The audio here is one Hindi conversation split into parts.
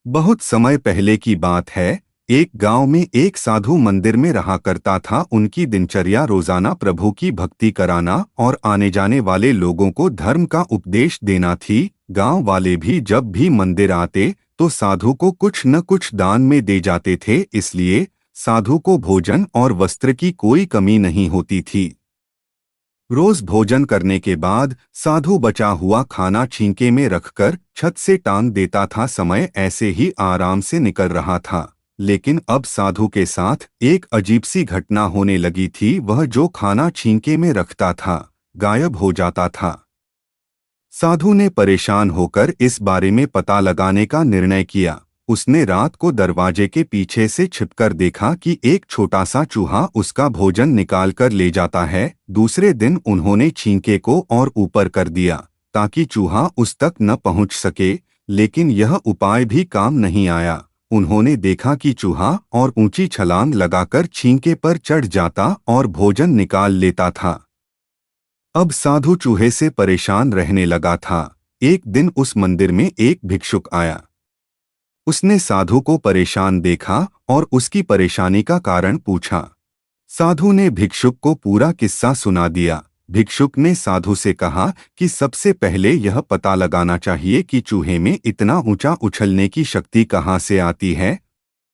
बहुत समय पहले की बात है। एक गांव में एक साधु मंदिर में रहा करता था। उनकी दिनचर्या रोजाना प्रभु की भक्ति कराना और आने जाने वाले लोगों को धर्म का उपदेश देना थी। गांव वाले भी जब भी मंदिर आते तो साधु को कुछ न कुछ दान में दे जाते थे, इसलिए साधु को भोजन और वस्त्र की कोई कमी नहीं होती थी। रोज भोजन करने के बाद साधु बचा हुआ खाना छींके में रखकर छत से टांग देता था। समय ऐसे ही आराम से निकल रहा था, लेकिन अब साधु के साथ एक अजीब सी घटना होने लगी थी। वह जो खाना छींके में रखता था गायब हो जाता था। साधु ने परेशान होकर इस बारे में पता लगाने का निर्णय किया। उसने रात को दरवाजे के पीछे से छिपकर देखा कि एक छोटा सा चूहा उसका भोजन निकाल कर ले जाता है। दूसरे दिन उन्होंने छींके को और ऊपर कर दिया ताकि चूहा उस तक न पहुंच सके, लेकिन यह उपाय भी काम नहीं आया। उन्होंने देखा कि चूहा और ऊंची छलांग लगाकर छींके पर चढ़ जाता और भोजन निकाल लेता था। अब साधु चूहे से परेशान रहने लगा था। एक दिन उस मंदिर में एक भिक्षुक आया। उसने साधु को परेशान देखा और उसकी परेशानी का कारण पूछा। साधु ने भिक्षुक को पूरा किस्सा सुना दिया। भिक्षुक ने साधु से कहा कि सबसे पहले यह पता लगाना चाहिए कि चूहे में इतना ऊंचा उछलने की शक्ति कहाँ से आती है।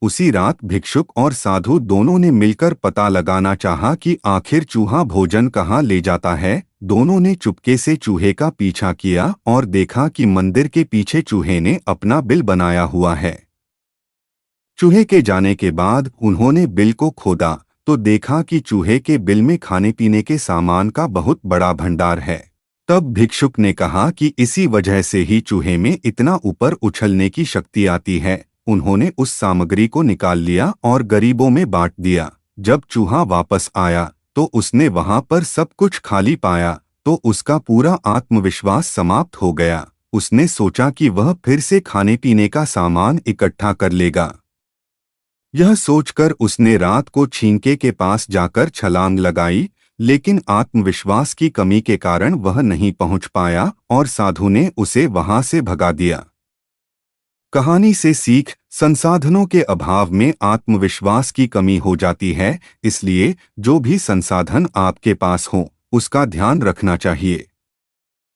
उसी रात भिक्षुक और साधु दोनों ने मिलकर पता लगाना चाहा कि आखिर चूहा भोजन कहाँ ले जाता है। दोनों ने चुपके से चूहे का पीछा किया और देखा कि मंदिर के पीछे चूहे ने अपना बिल बनाया हुआ है। चूहे के जाने के बाद उन्होंने बिल को खोदा तो देखा कि चूहे के बिल में खाने पीने के सामान का बहुत बड़ा भंडार है। तब भिक्षुक ने कहा कि इसी वजह से ही चूहे में इतना ऊपर उछलने की शक्ति आती है। उन्होंने उस सामग्री को निकाल लिया और गरीबों में बांट दिया। जब चूहा वापस आया तो उसने वहां पर सब कुछ खाली पाया तो उसका पूरा आत्मविश्वास समाप्त हो गया। उसने सोचा कि वह फिर से खाने पीने का सामान इकट्ठा कर लेगा। यह सोचकर उसने रात को छींके के पास जाकर छलांग लगाई, लेकिन आत्मविश्वास की कमी के कारण वह नहीं पहुंच पाया और साधु ने उसे वहां से भगा दिया। कहानी से सीख: संसाधनों के अभाव में आत्मविश्वास की कमी हो जाती है, इसलिए जो भी संसाधन आपके पास हो उसका ध्यान रखना चाहिए।